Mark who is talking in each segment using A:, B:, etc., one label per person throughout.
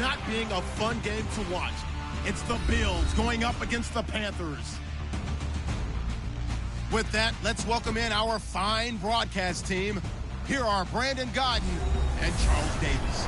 A: not being a fun game to watch. It's the Bills going up against the Panthers. With that, let's welcome in our fine broadcast team. Here are Brandon Godden and Charles Davis.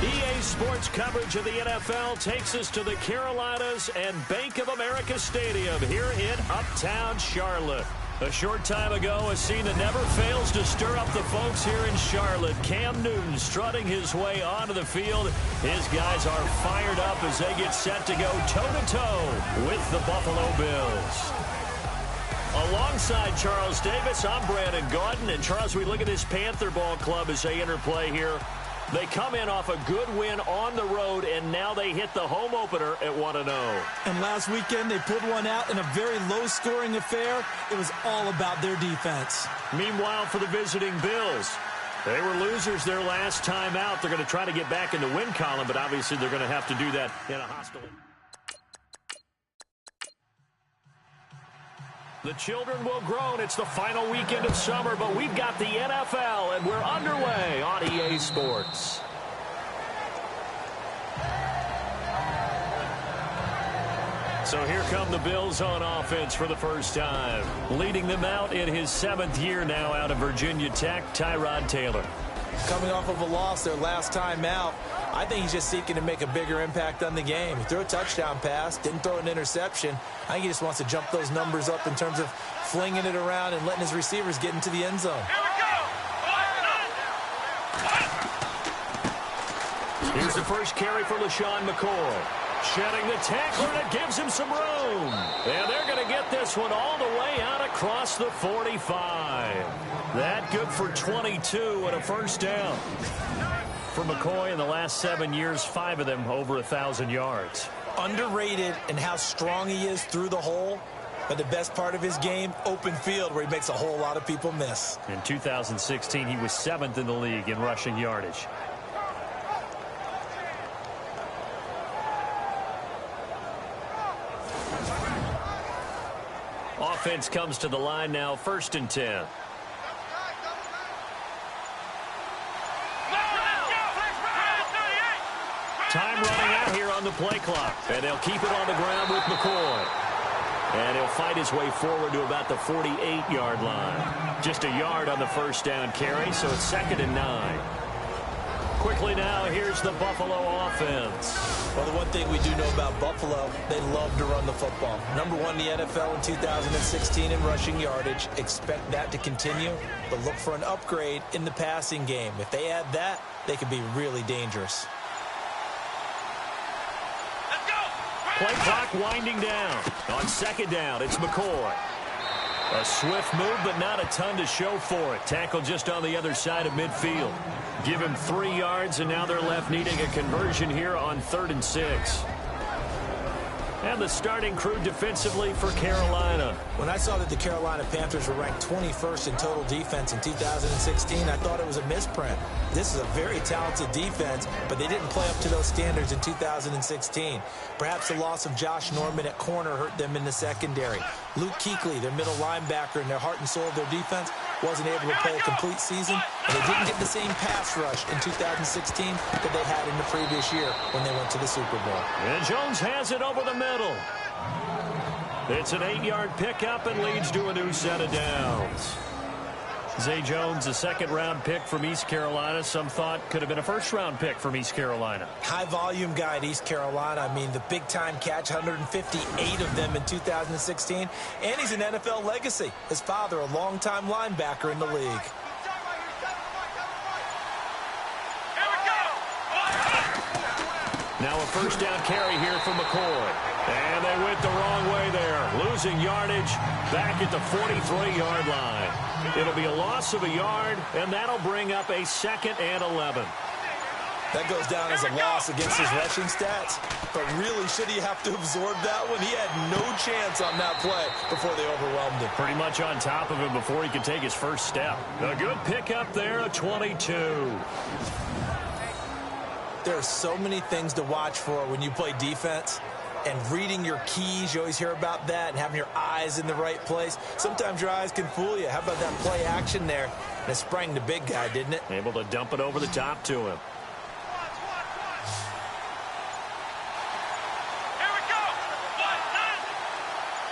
B: EA Sports coverage of the NFL takes us to the Carolinas and Bank of America Stadium here in Uptown Charlotte. A short time ago, a scene that never fails to stir up the folks here in Charlotte. Cam Newton strutting his way onto the field. His guys are fired up as they get set to go toe-to-toe with the Buffalo Bills. Alongside Charles Davis, I'm Brandon Gaudin. And Charles, we look at this Panther ball club as they enter play here. They come in off a good win on the road, and now they hit the home opener at 1-0.
C: And last weekend, they pulled one out in a very low-scoring affair. It was all about their defense.
B: Meanwhile, for the visiting Bills, they were losers their last time out. They're going to try to get back in the win column, but obviously they're going to have to do that in a hostile. The children will groan. It's the final weekend of summer, but we've got the NFL, and we're underway on EA Sports. So here come the Bills on offense for the first time. Leading them out in his 7th year now out of Virginia Tech, Tyrod Taylor.
C: Coming off of a loss their last time out, I think he's just seeking to make a bigger impact on the game. He threw a touchdown pass, didn't throw an interception. I think he just wants to jump those numbers up in terms of flinging it around and letting his receivers get into the end zone.
D: Here we go!
B: Here's the first carry for LaShawn McCoy. Shedding the tackler, and it gives him some room. And they're going to get this one all the way out across the 45. That good for 22 and a first down. For McCoy in the last 7 years, 5 of them over 1,000 yards.
C: Underrated in how strong he is through the hole, but the best part of his game, open field, where he makes a whole lot of people miss.
B: In 2016, he was 7th in the league in rushing yardage. Offense comes to the line now, 1st and 10. Time running out here on the play clock. And they'll keep it on the ground with McCoy. And he'll fight his way forward to about the 48-yard line. Just a yard on the first down carry, so it's 2nd and 9. Quickly now, here's the Buffalo offense.
C: Well, the one thing we do know about Buffalo, they love to run the football. Number 1 in the NFL in 2016 in rushing yardage. Expect that to continue, but look for an upgrade in the passing game. If they add that, they could be really dangerous.
B: Play clock winding down. On 2nd down, it's McCoy. A swift move, but not a ton to show for it. Tackle just on the other side of midfield. Give him 3 yards, and now they're left needing a conversion here on 3rd and 6. And the starting crew defensively for Carolina.
C: When I saw that the Carolina Panthers were ranked 21st in total defense in 2016, I thought it was a misprint. This is a very talented defense, but they didn't play up to those standards in 2016. Perhaps the loss of Josh Norman at corner hurt them in the secondary. Luke Kuechly, their middle linebacker and their heart and soul of their defense, wasn't able to play a complete season, and they didn't get the same pass rush in 2016 that they had in the previous year when they went to the Super Bowl.
B: And Jones has it over the middle. It's an 8-yard pickup and leads to a new set of downs. Zay Jones, a 2nd-round pick from East Carolina. Some thought could have been a 1st-round pick from East Carolina.
C: High-volume guy at East Carolina. I mean, the big-time catch, 158 of them in 2016. And he's an NFL legacy. His father, a longtime linebacker in the league.
B: Now a 1st down carry here for McCoy. And they went the wrong way there. Losing yardage back at the 43-yard line. It'll be a loss of a yard, and that'll bring up a 2nd and 11.
C: That goes down as a loss against his rushing stats. But really, should he have to absorb that one? He had no chance on that play before they overwhelmed him.
B: Pretty much on top of him before he could take his first step. A good pickup there, a 22.
C: There are so many things to watch for when you play defense. and reading your keys. You always hear about that, and having your eyes in the right place. Sometimes your eyes can fool you. How about that play action there? And it sprang the big guy, didn't it?
B: Able to dump it over the top to him.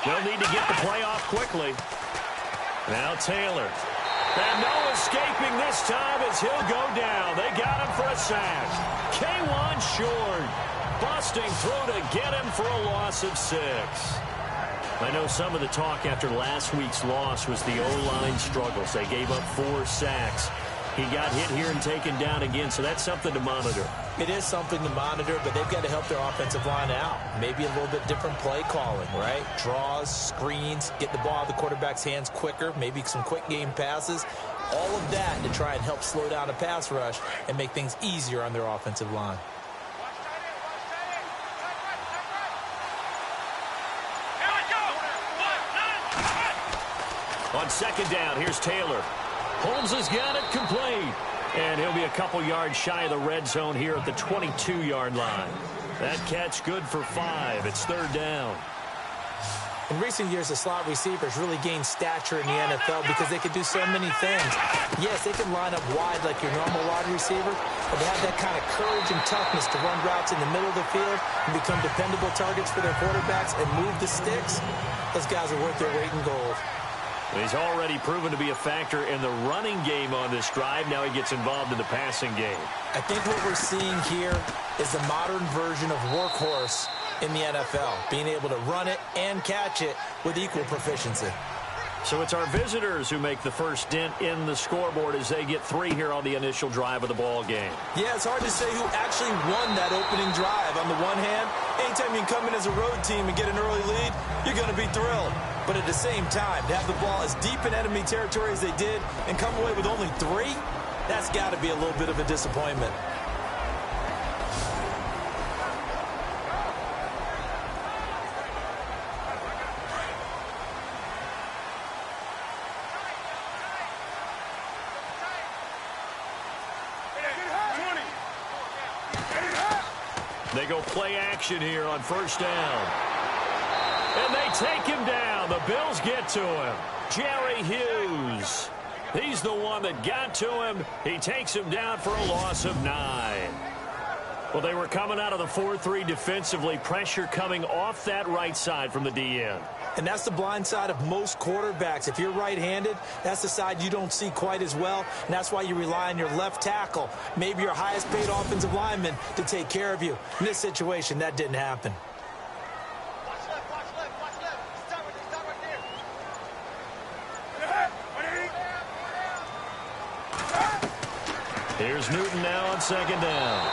B: They'll need to get the play off quickly. Now Taylor. And no escaping this time as he'll go down. They got him for a sack. K1 short. Busting through to get him for a loss of 6. I know some of the talk after last week's loss was the O-line struggles. They gave up 4 sacks. He got hit here and taken down again, so that's something to monitor.
C: It is something to monitor, but they've got to help their offensive line out. Maybe a little bit different play calling, right? Draws, screens, get the ball out of the quarterback's hands quicker, maybe some quick game passes. All of that to try and help slow down a pass rush and make things easier on their offensive line.
B: On second down, here's Taylor. Holmes has got it complete. And he'll be a couple yards shy of the red zone here at the 22-yard line. That catch good for 5. It's third down.
C: In recent years, the slot receivers really gained stature in the NFL because they can do so many things. Yes, they can line up wide like your normal wide receiver, but they have that kind of courage and toughness to run routes in the middle of the field and become dependable targets for their quarterbacks and move the sticks. Those guys are worth their weight in gold.
B: He's already proven to be a factor in the running game on this drive. Now he gets involved in the passing game.
C: I think what we're seeing here is the modern version of workhorse in the NFL, being able to run it and catch it with equal proficiency.
B: So it's our visitors who make the first dent in the scoreboard as they get 3 here on the initial drive of the ball game.
C: Yeah, it's hard to say who actually won that opening drive. On the one hand, anytime you can come in as a road team and get an early lead, you're going to be thrilled. But at the same time, to have the ball as deep in enemy territory as they did and come away with only 3, that's got to be a little bit of a disappointment.
B: They go play action here on first down. And they take him down. The Bills get to him. Jerry Hughes. He's the one that got to him. He takes him down for a loss of 9. Well, they were coming out of the 4-3 defensively. Pressure coming off that right side from the DN.
C: And that's the blind side of most quarterbacks. If you're right-handed, that's the side you don't see quite as well. And that's why you rely on your left tackle, maybe your highest-paid offensive lineman, to take care of you. In this situation, that didn't happen.
B: Here's Newton now on second down.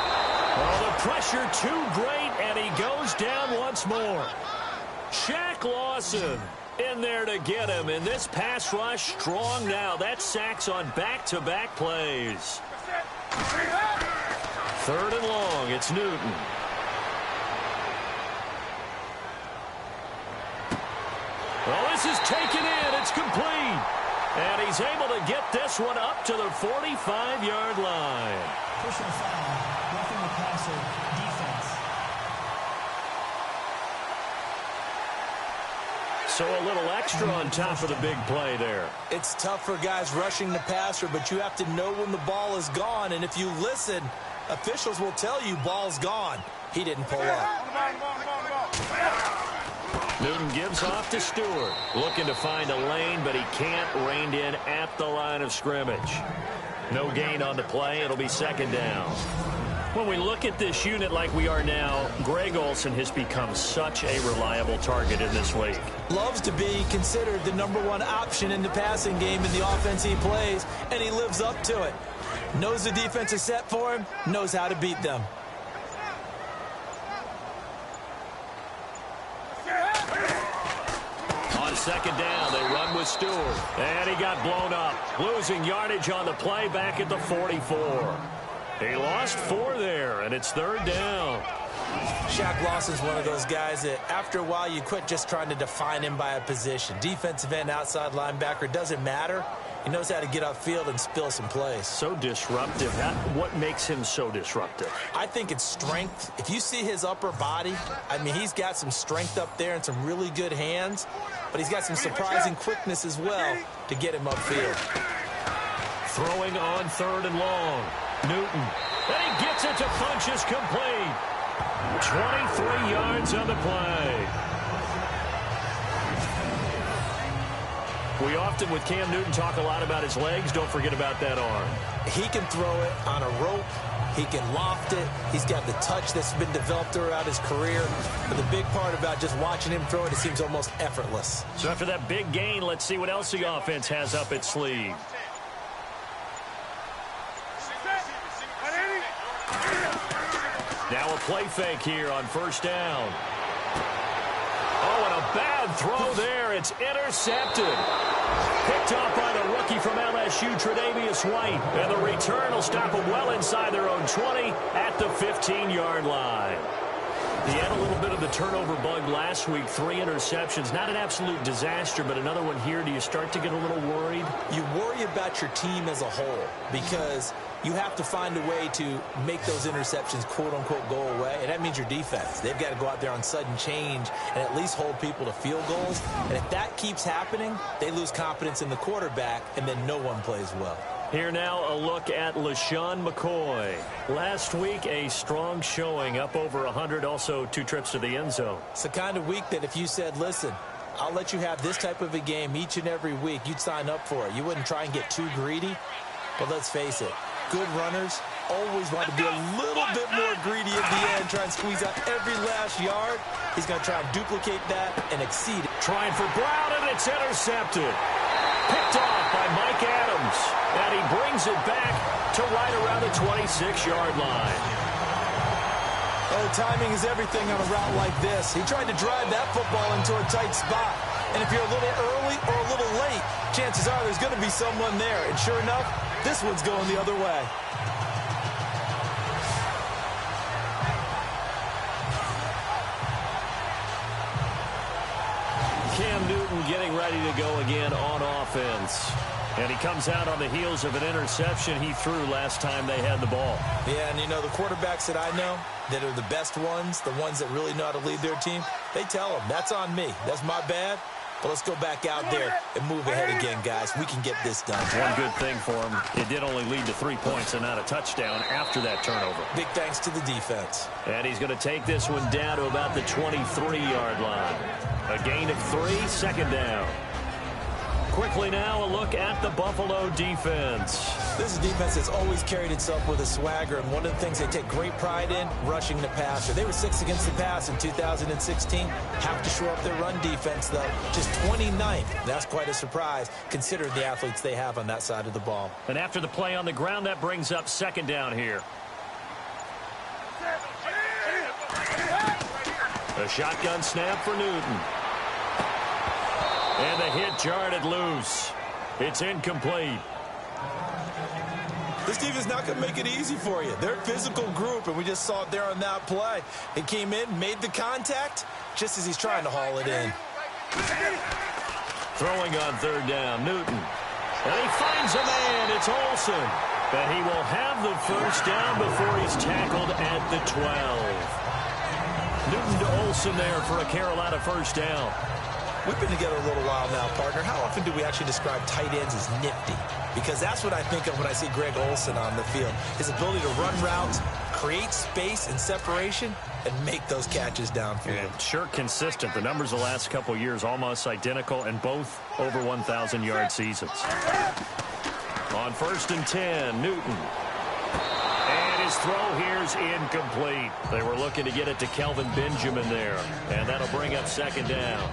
B: Oh, the pressure too great, and he goes down once more. Shaq Lawson in there to get him, and this pass rush strong now. That sacks on back-to-back plays. Third and long, it's Newton. Well, this is taken in. It's complete. And he's able to get this one up to the 45-yard line.
D: Personal foul, roughing the passer, defense.
B: So a little extra on top of the big play there.
C: It's tough for guys rushing the passer, but you have to know when the ball is gone. And if you listen, officials will tell you ball's gone. He didn't pull up.
B: Newton gives off to Stewart. Looking to find a lane, but he can't. Reined in at the line of scrimmage. No gain on the play. It'll be second down. When we look at this unit like we are now, Greg Olsen has become such a reliable target in this league.
C: Loves to be considered the #1 option in the passing game in the offense he plays, and he lives up to it. Knows the defense is set for him, knows how to beat them.
B: On second down, they run with Stewart. And he got blown up. Losing yardage on the play back at the 44. He lost 4 there, and it's third down.
C: Shaq Lawson's one of those guys that after a while you quit just trying to define him by a position. Defensive end, outside linebacker, doesn't matter. He knows how to get upfield and spill some plays.
B: So disruptive. What makes him so disruptive?
C: I think it's strength. If you see his upper body, I mean, he's got some strength up there and some really good hands, but he's got some surprising quickness as well to get him upfield.
B: Throwing on 3rd and long. Newton. And he gets it to Funchess complete. 23 yards on the play. We often, with Cam Newton, talk a lot about his legs. Don't forget about that arm.
C: He can throw it on a rope. He can loft it. He's got the touch that's been developed throughout his career. But the big part about just watching him throw it, it seems almost effortless.
B: So after that big gain, let's see what else the offense has up its sleeve. Now a play fake here on 1st down. Oh, and a bad throw there. It's intercepted. Picked up by the rookie from LSU, Tre'Davious White. And the return will stop them well inside their own 20 at the 15-yard line. He had a little bit of the turnover bug last week, 3 interceptions. Not an absolute disaster, but another one here. Do you start to get a little worried?
C: You worry about your team as a whole because you have to find a way to make those interceptions, quote-unquote, go away, and that means your defense. They've got to go out there on sudden change and at least hold people to field goals. And if that keeps happening, they lose confidence in the quarterback, and then no one plays well.
B: Here now, a look at LaShawn McCoy. Last week, a strong showing, up over 100, also 2 trips to the end zone.
C: It's the kind of week that if you said, listen, I'll let you have this type of a game each and every week, you'd sign up for it. You wouldn't try and get too greedy. But let's face it, good runners always want to be a little bit more greedy at the end, try and squeeze out every last yard. He's going to try and duplicate that and exceed it.
B: Trying for Brown, and it's intercepted. Picked off by Mike Adams. And he brings it back to right around the 26-yard line.
C: Oh, timing is everything on a route like this. He tried to drive that football into a tight spot. And if you're a little early or a little late, chances are there's going to be someone there. And sure enough, this one's going the other way.
B: Cam Newton getting ready to go again on offense. And he comes out on the heels of an interception he threw last time they had the ball.
C: Yeah, and you know, the quarterbacks that I know that are the best ones, the ones that really know how to lead their team, they tell them, that's on me. That's my bad. But let's go back out there and move ahead again, guys. We can get this done.
B: One good thing for him, it did only lead to 3 points and not a touchdown after that turnover.
C: Big thanks to the defense.
B: And he's going to take this one down to about the 23-yard line. A gain of 3, 2nd down. Quickly now, a look at the Buffalo defense.
C: This is a defense that's always carried itself with a swagger, and one of the things they take great pride in, rushing the passer. They were 6th against the pass in 2016. Have to shore up their run defense, though. Just 29th. That's quite a surprise, considering the athletes they have on that side of the ball.
B: And after the play on the ground, that brings up 2nd down here. A shotgun snap for Newton. And the hit jarred loose. It's incomplete.
C: This team is not going to make it easy for you. They're a physical group, and we just saw it there on that play. It came in, made the contact, just as he's trying to haul it in.
B: Throwing on 3rd down, Newton. And he finds a man. It's Olsen. And he will have the 1st down before he's tackled at the 12. Newton to Olsen there for a Carolina 1st down.
C: We've been together a little while now, partner. How often do we actually describe tight ends as nifty? Because that's what I think of when I see Greg Olsen on the field. His ability to run routes, create space and separation, and make those catches downfield.
B: And sure consistent. The numbers the last couple of years almost identical, and both over 1,000-yard seasons. On 1st and 10, Newton. And his throw here's incomplete. They were looking to get it to Kelvin Benjamin there. And that'll bring up 2nd down.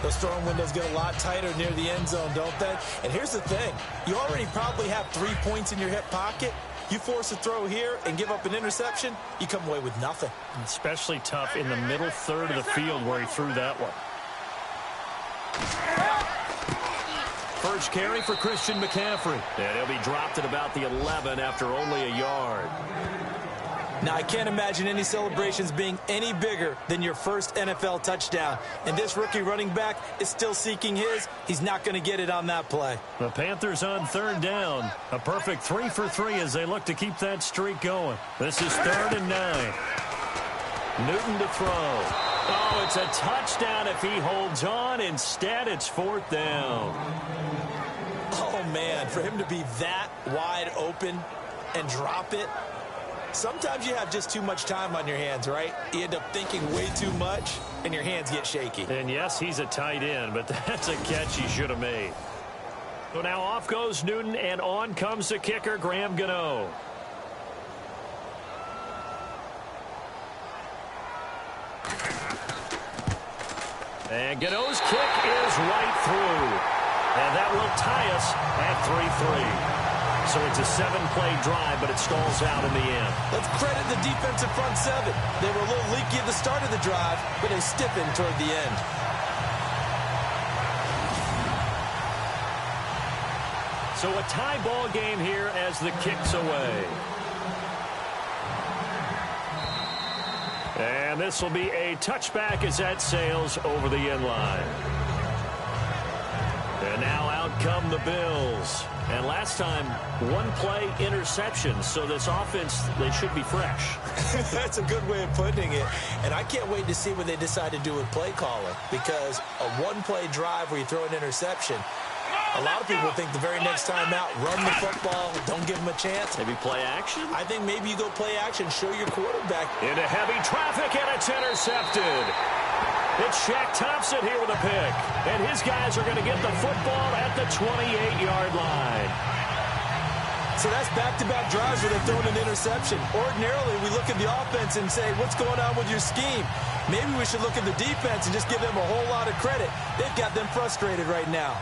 C: Those throwing windows get a lot tighter near the end zone, don't they? And here's the thing. You already probably have 3 points in your hip pocket. You force a throw here and give up an interception, you come away with nothing.
B: Especially tough in the middle third of the field where he threw that one. First carry for Christian McCaffrey. And he'll be dropped at about the 11 after only a yard.
C: Now, I can't imagine any celebrations being any bigger than your first NFL touchdown. And this rookie running back is still seeking his. He's not going to get it on that play.
B: The Panthers on third down. A perfect 3 for 3 as they look to keep that streak going. This is 3rd and 9. Newton to throw. Oh, it's a touchdown if he holds on. Instead, it's 4th down.
C: Oh, man, for him to be that wide open and drop it. Sometimes you have just too much time on your hands, right? You end up thinking way too much, and your hands get shaky.
B: And yes, he's a tight end, but that's a catch he should have made. So now off goes Newton, and on comes the kicker, Graham Gano. And Gano's kick is right through. And that will tie us at 3-3. So it's a 7-play drive, but it stalls out in the end.
C: Let's credit the defensive front seven. They were a little leaky at the start of the drive, but they stiffened toward the end.
B: So a tie ball game here as the kick's away. And this will be a touchback as that sails over the end line. And now out come the Bills. And last time, 1-play interception. So this offense, they should be fresh.
C: That's a good way of putting it. And I can't wait to see what they decide to do with play calling. Because a 1-play drive where you throw an interception, a lot of people think the very next time out, run the football, don't give them a chance.
B: Maybe play action?
C: I think maybe you go play action, show your quarterback.
B: Into heavy traffic, and it's intercepted. It's Shaq Thompson here with a pick. And his guys are going to get the football at the 28-yard line.
C: So that's back-to-back drives where they've thrown an interception. Ordinarily, we look at the offense and say, what's going on with your scheme? Maybe we should look at the defense and just give them a whole lot of credit. They've got them frustrated right now.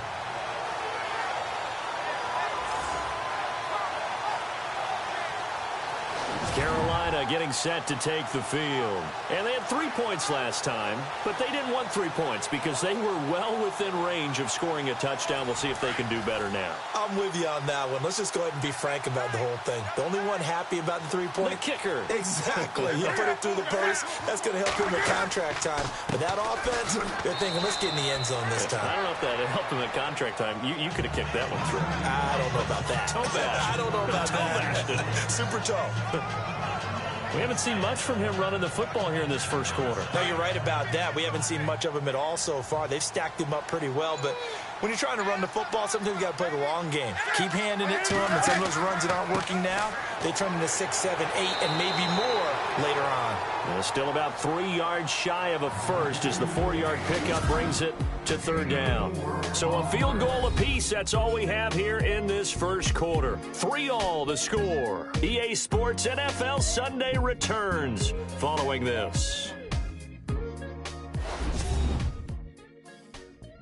B: Carolina getting set to take the field. And they had 3 points last time, but they didn't want 3 points because they were well within range of scoring a touchdown. We'll see if they can do better now.
C: I'm with you on that one. Let's just go ahead and be frank about the whole thing. The only one happy about the 3-point?
B: The kicker.
C: Exactly. You put it through the post. That's going to help him at contract time. But that offense, they're thinking, let's get in the end zone this time.
B: I don't know if that helped him at contract time. You could have kicked that one through.
C: I don't know about that.
B: Toe bash.
C: I don't know about that. Super toe.
B: We haven't seen much from him running the football here in this first quarter.
C: No, you're right about that. We haven't seen much of him at all so far. They've stacked him up pretty well, but when you're trying to run the football, sometimes you got to play the long game. Keep handing it to him, and some of those runs that aren't working now, they turn into 6, 7, 8, and maybe more later on.
B: Well, still about 3 yards shy of a first as the 4-yard pickup brings it to 3rd down. So a field goal apiece, that's all we have here in this first quarter. 3-all the score. EA Sports NFL Sunday returns following this.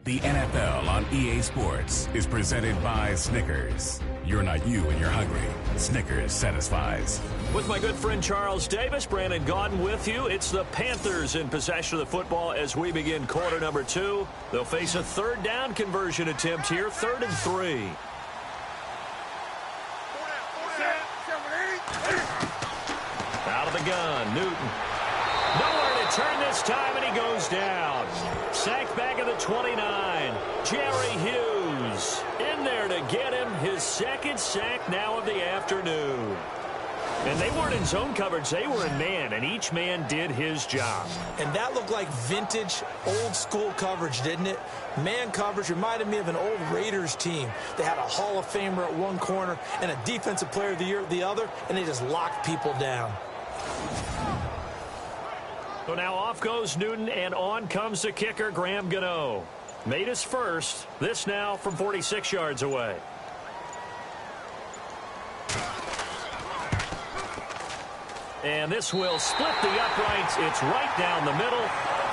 E: The NFL on EA Sports is presented by Snickers. You're not you when you're hungry. Snickers satisfies.
B: With my good friend Charles Davis, Brandon Gaudin with you. It's the Panthers in possession of the football as we begin quarter number 2. They'll face a 3rd down conversion attempt here, 3rd and 3. Out of the gun, Newton. Nowhere to turn this time, and he goes down. Sacked back at the 29. Jerry Hughes in there to get him his 2nd sack now of the afternoon. And they weren't in zone coverage. They were in man, and each man did his job.
C: And that looked like vintage, old-school coverage, didn't it? Man coverage reminded me of an old Raiders team. They had a Hall of Famer at one corner and a Defensive Player of the Year at the other, and they just locked people down.
B: So now off goes Newton, and on comes the kicker, Graham Gano. Made his first. This now from 46 yards away. And this will split the uprights. It's right down the middle.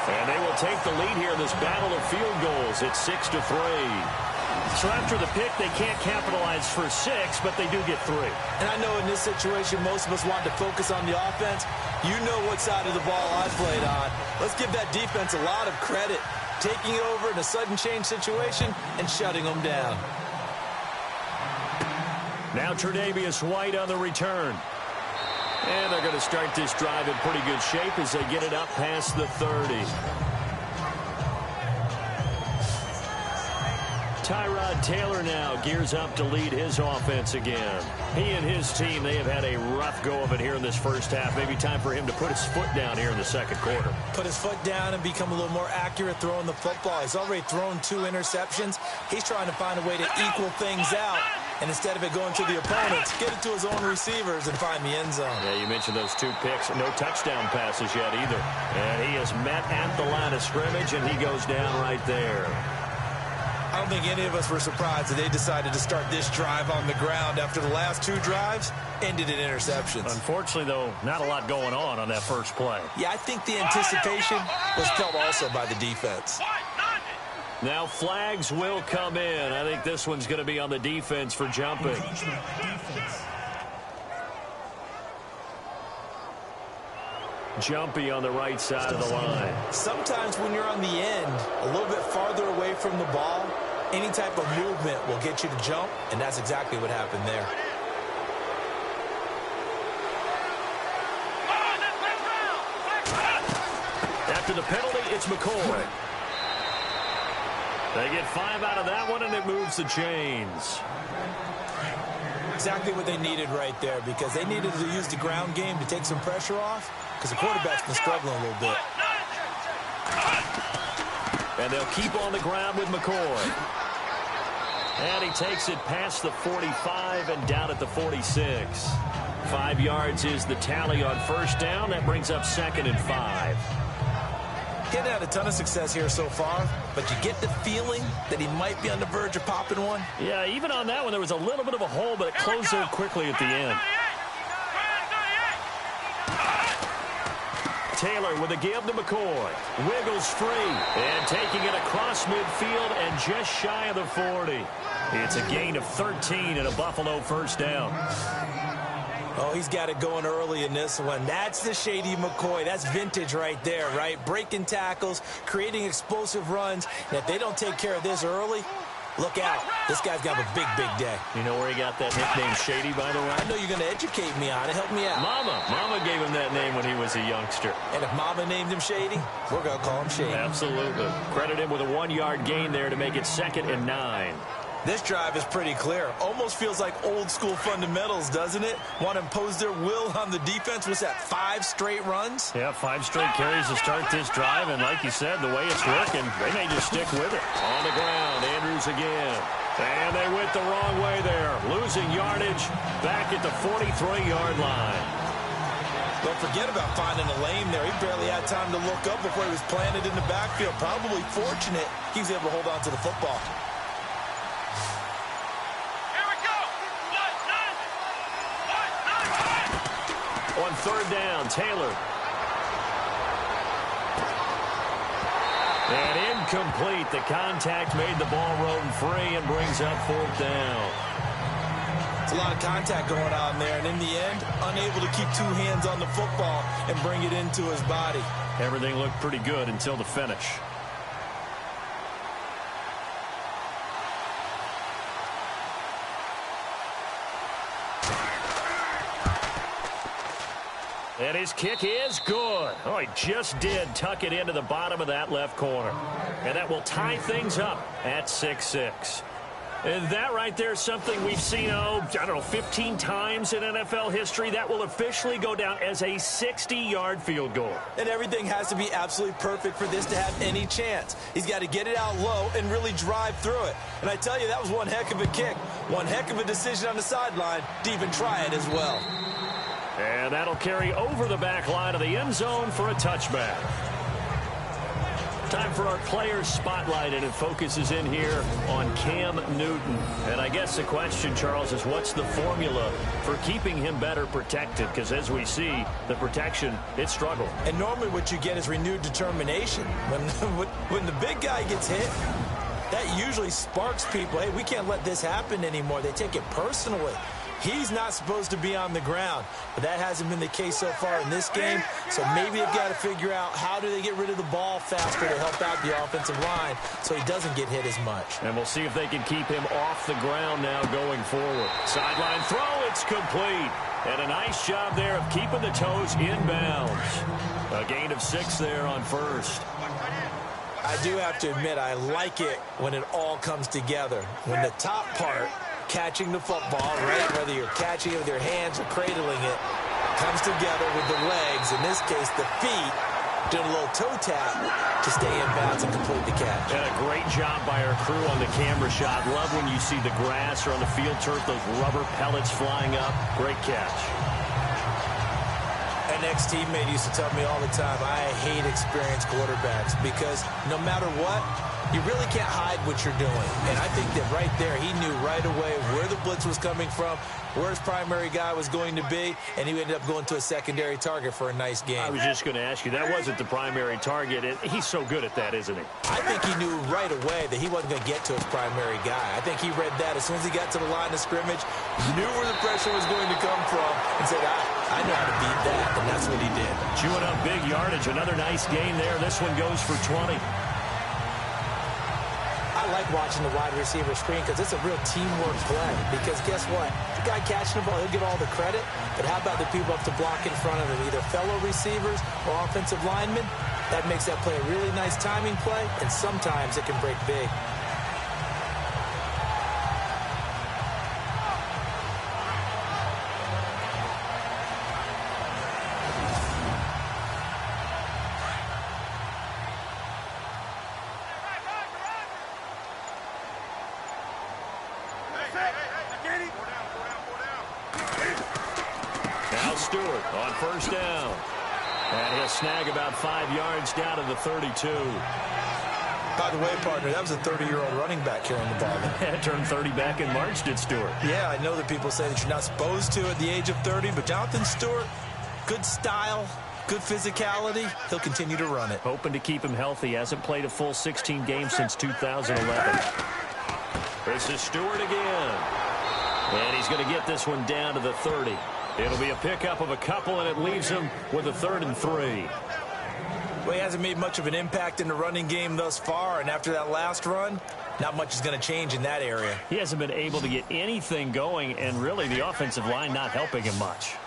B: And they will take the lead here in this battle of field goals. It's 6-3. So after the pick, they can't capitalize for 6, but they do get 3.
C: And I know in this situation, most of us want to focus on the offense. You know what side of the ball I played on. Let's give that defense a lot of credit. Taking it over in a sudden change situation and shutting them down.
B: Now Tre'Davious White on the return. And they're going to start this drive in pretty good shape as they get it up past the 30. Tyrod Taylor now gears up to lead his offense again. He and his team, they have had a rough go of it here in this first half. Maybe time for him to put his foot down here in the second quarter.
C: Put his foot down and become a little more accurate throwing the football. He's already thrown 2 interceptions. He's trying to find a way to equal things out. And instead of it going to the opponents, get it to his own receivers and find the end zone.
B: Yeah, you mentioned those 2 picks. No touchdown passes yet either. And he is met at the line of scrimmage, and he goes down right there.
C: I don't think any of us were surprised that they decided to start this drive on the ground after the last 2 drives ended in interceptions.
B: Unfortunately, though, not a lot going on that first play.
C: Yeah, I think the anticipation was felt also by the defense.
B: Now flags will come in. I think this one's going to be on the defense for jumping. Jumpy on the right side of the line.
C: Sometimes when you're on the end, a little bit farther away from the ball, any type of movement will get you to jump, and that's exactly what happened there.
B: After the penalty, it's McCoy. They get 5 out of that one, and it moves the chains.
C: Exactly what they needed right there, because they needed to use the ground game to take some pressure off, because the quarterback's been struggling a little bit.
B: And they'll keep on the ground with McCoy. And he takes it past the 45 and down at the 46. 5 yards is the tally on first down. That brings up 2nd and 5.
C: Getting had a ton of success here so far, but you get the feeling that he might be on the verge of popping one.
B: Yeah, even on that one, there was a little bit of a hole, but it closed there quickly at the end. Taylor with a give to McCoy. Wiggles free. And taking it across midfield and just shy of the 40. It's a gain of 13 and a Buffalo first down.
C: Oh, he's got it going early in this one. That's the Shady McCoy. That's vintage right there, right? Breaking tackles, creating explosive runs. And if they don't take care of this early, look out. This guy's got a big, big day.
B: You know where he got that nickname Shady, by the way?
C: I know you're going to educate me on it. Help me out.
B: Mama gave him that name when he was a youngster.
C: And if Mama named him Shady, we're going to call him Shady.
B: Absolutely. Credit him with a 1-yard gain there to make it 2nd and 9.
C: This drive is pretty clear. Almost feels like old school fundamentals, doesn't it? Want to impose their will on the defense. Was that 5 straight runs?
B: Yeah, 5 straight carries to start this drive. And like you said, the way it's working, they may just stick with it. On the ground, Andrews again. And they went the wrong way there. Losing yardage back at the 43-yard line.
C: Don't forget about finding a lane there. He barely had time to look up before he was planted in the backfield. Probably fortunate he was able to hold on to the football.
B: On 3rd down, Taylor. And incomplete. The contact made the ball roam free and brings up 4th down.
C: It's a lot of contact going on there, and in the end, unable to keep 2 hands on the football and bring it into his body.
B: Everything looked pretty good until the finish. And his kick is good. Oh, he just did tuck it into the bottom of that left corner. And that will tie things up at 6-6. And that right there is something we've seen, 15 times in NFL history. That will officially go down as a 60-yard field goal.
C: And everything has to be absolutely perfect for this to have any chance. He's got to get it out low and really drive through it. And I tell you, that was one heck of a kick. One heck of a decision on the sideline to even try it as well.
B: And that'll carry over the back line of the end zone for a touchback. Time for our players spotlight, and it focuses in here on Cam Newton. And I guess the question, Charles, is what's the formula for keeping him better protected? Because as we see, the protection, it struggled.
C: And normally what you get is renewed determination. When the big guy gets hit, that usually sparks people. Hey, we can't let this happen anymore. They take it personally. He's not supposed to be on the ground, but that hasn't been the case so far in this game. So maybe they've got to figure out how do they get rid of the ball faster to help out the offensive line so he doesn't get hit as much.
B: And we'll see if they can keep him off the ground now going forward. Sideline throw Blitz complete. And a nice job there of keeping the toes inbounds. A gain of 6 there on first.
C: I do have to admit, I like it when it all comes together. When the top part, catching the football, right, whether you're catching it with your hands or cradling it, comes together with the legs, in this case the feet, doing a little toe tap to stay in bounds and complete the catch.
B: And a great job by our crew on the camera shot. Love when you see the grass or on the field turf, those rubber pellets flying up. Great catch.
C: An ex-teammate used to tell me all the time, I hate experienced quarterbacks because no matter what, you really can't hide what you're doing. And I think that right there, he knew right away where the blitz was coming from, where his primary guy was going to be, and he ended up going to a secondary target for a nice game.
B: I was just going to ask you, that wasn't the primary target. He's so good at that, isn't he?
C: I think he knew right away that he wasn't going to get to his primary guy. I think he read that as soon as he got to the line of scrimmage, knew where the pressure was going to come from, and said, I know how to beat that, and that's what he did.
B: Chewing up big yardage, another nice gain there. This one goes for 20.
C: I like watching the wide receiver screen because it's a real teamwork play. Because guess what? The guy catching the ball, he'll get all the credit. But how about the people up to block in front of him, either fellow receivers or offensive linemen? That makes that play a really nice timing play, and sometimes it can break big.
B: Now Stewart on first down. And he'll snag about 5 yards down to the 32.
C: By the way, partner, that was a 30-year-old running back carrying the ball.
B: Turned 30 back in March, did Stewart.
C: Yeah, I know that people say that you're not supposed to at the age of 30, but Jonathan Stewart, good style, good physicality. He'll continue to run it.
B: Hoping to keep him healthy. Hasn't played a full 16 games since 2011. This is Stewart again. And he's going to get this one down to the 30. It'll be a pickup of a couple, and it leaves him with a 3rd and 3.
C: Well, he hasn't made much of an impact in the running game thus far, and after that last run, not much is going to change in that area.
B: He hasn't been able to get anything going, and really the offensive line not helping him much.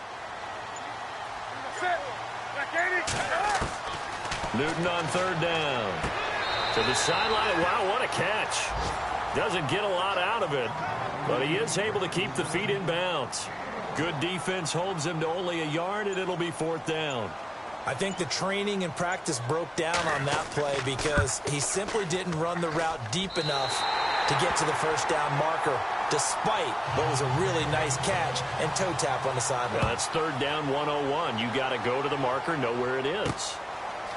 B: Newton on 3rd down. To the sideline. Wow, what a catch. Doesn't get a lot out of it, but he is able to keep the feet in bounds. Good defense holds him to only a yard, and it'll be 4th down.
C: I think the training and practice broke down on that play because he simply didn't run the route deep enough to get to the first down marker, despite what was a really nice catch and toe tap on the sideline.
B: Well, that's 3rd down 101. You got to go to the marker, know where it is.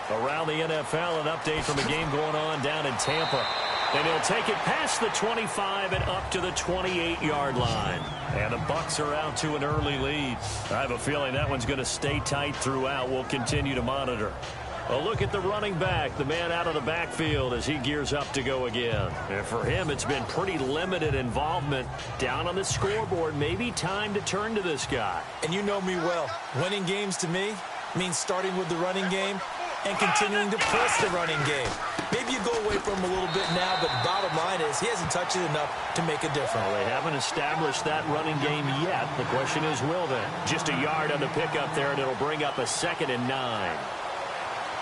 B: Around the NFL, an update from a game going on down in Tampa. And he'll take it past the 25 and up to the 28-yard line. And the Bucs are out to an early lead. I have a feeling that one's going to stay tight throughout. We'll continue to monitor. A look at the running back, the man out of the backfield as he gears up to go again. And for him, it's been pretty limited involvement down on the scoreboard. Maybe time to turn to this guy.
C: And you know me well. Winning games to me means starting with the running game and continuing to press the running game. Maybe you go away from him a little bit now, but the bottom line is he hasn't touched it enough to make a difference.
B: Well, they haven't established that running game yet. The question is, will they? Just a yard on the pickup there, and it'll bring up a 2nd and 9.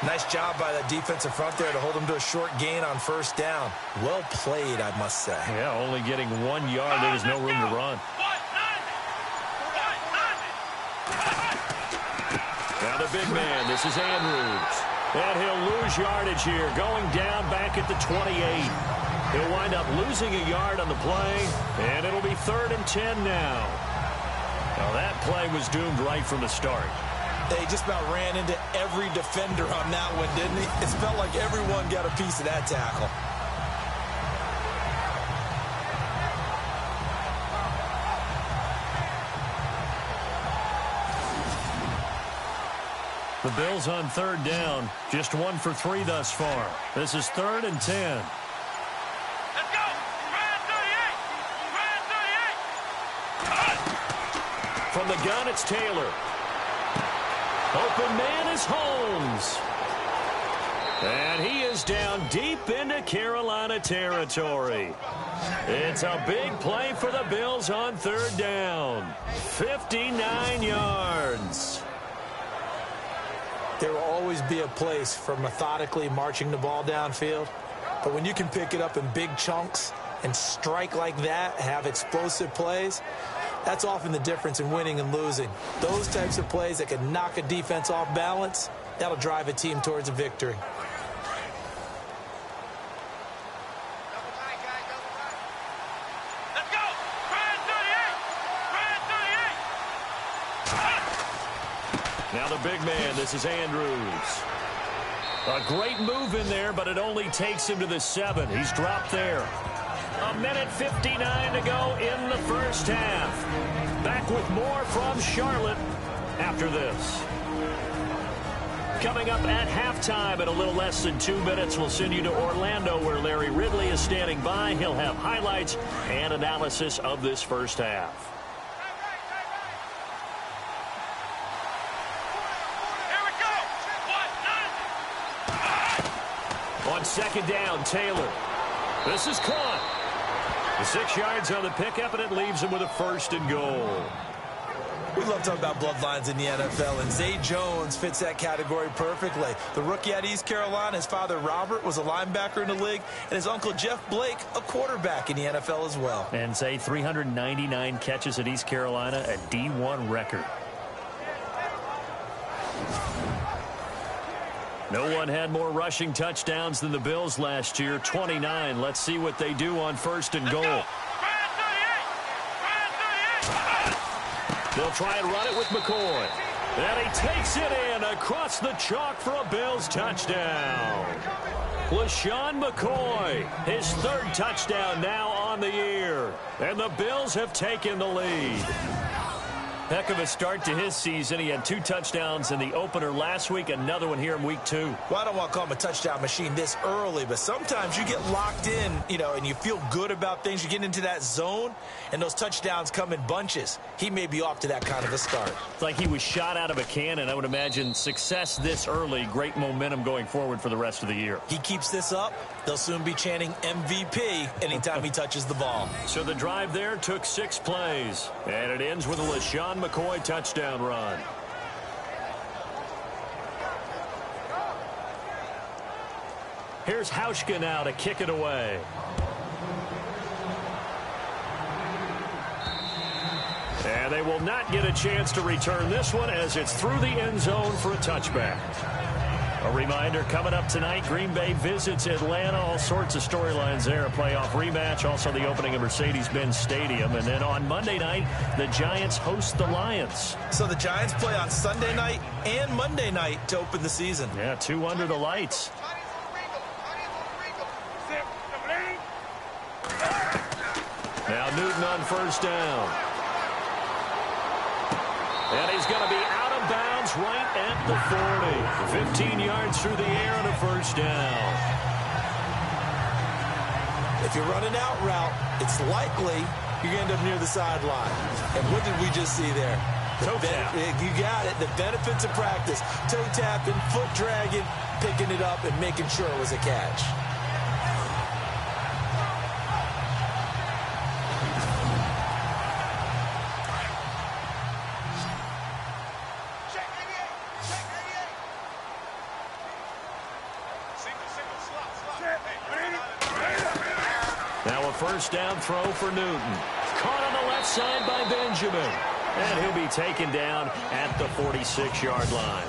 C: Nice job by that defensive front there to hold him to a short gain on first down. Well played, I must say.
B: Yeah, only getting 1 yard. There's no room to run. Now the big man, this is Andrews. And he'll lose yardage here, going down back at the 28. He'll wind up losing a yard on the play, and it'll be 3rd and 10 now. Now that play was doomed right from the start.
C: They just about ran into every defender on that one, didn't he? It felt like everyone got a piece of that tackle.
B: The Bills on 3rd down, just 1 for 3 thus far. This is 3rd and 10.
F: Let's go! Ryan 38!
B: From the gun, it's Taylor. Open man is Holmes. And he is down deep into Carolina territory. It's a big play for the Bills on third down. 59 yards.
C: There will always be a place for methodically marching the ball downfield. But when you can pick it up in big chunks and strike like that, have explosive plays, that's often the difference in winning and losing. Those types of plays that can knock a defense off balance, that'll drive a team towards a victory.
F: Let's go! Ryan 38! Ryan 38!
B: Now the big man, this is Andrews. A great move in there, but it only takes him to the 7. He's dropped there. A minute 59 to go in the first half. Back with more from Charlotte after this. Coming up at halftime in a little less than 2 minutes, we'll send you to Orlando where Larry Ridley is standing by. He'll have highlights and analysis of this first half. On second down, Taylor. This is caught. The 6 yards on the pickup, and it leaves him with a 1st and goal.
C: We love talking about bloodlines in the NFL, and Zay Jones fits that category perfectly. The rookie at East Carolina, his father Robert was a linebacker in the league, and his uncle Jeff Blake, a quarterback in the NFL as well.
B: And Zay, 399 catches at East Carolina, a D1 record. No one had more rushing touchdowns than the Bills last year, 29. Let's see what they do on 1st and goal. They'll try and run it with McCoy. And he takes it in across the chalk for a Bills touchdown. LaShawn McCoy, his 3rd touchdown now on the year. And the Bills have taken the lead. Heck of a start to his season. He had 2 touchdowns in the opener last week, another one here in week 2.
C: Well, I don't want to call him a touchdown machine this early, but sometimes you get locked in, and you feel good about things. You get into that zone, and those touchdowns come in bunches. He may be off to that kind of a start.
B: It's like he was shot out of a cannon. I would imagine success this early, great momentum going forward for the rest of the year.
C: He keeps this up, they'll soon be chanting MVP anytime he touches the ball.
B: So the drive there took 6 plays, and it ends with a LaShawn McCoy touchdown run. Here's Hauschka now to kick it away. And they will not get a chance to return this one as it's through the end zone for a touchback. A reminder, coming up tonight, Green Bay visits Atlanta. All sorts of storylines there. A playoff rematch, also the opening of Mercedes-Benz Stadium. And then on Monday night, the Giants host the Lions.
C: So the Giants play on Sunday night and Monday night to open the season.
B: Yeah, 2 under the lights. Now Newton on 1st down. And he's going to be out of bounds right at the 40. 15 yards through the air and a 1st down.
C: If you run an out route, it's likely you're going to end up near the sideline. And what did we just see there?
B: Toe tap.
C: You got it. The benefits of practice. Toe tapping, foot dragging, picking it up, and making sure it was a catch.
B: Now a 1st down throw for Newton. Caught on the left side by Benjamin. And he'll be taken down at the 46-yard line.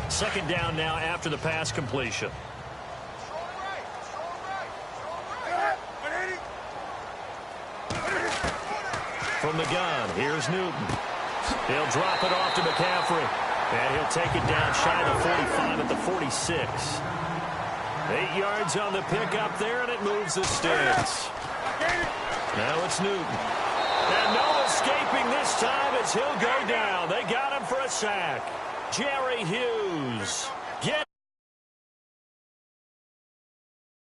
B: Second down now after the pass completion. From the gun, here's Newton. He'll drop it off to McCaffrey. And he'll take it down shy of the 45 at the 46. 8 yards on the pickup there, and it moves the sticks. Now it's Newton. And no escaping this time as he'll go down. They got him for a sack. Jerry Hughes.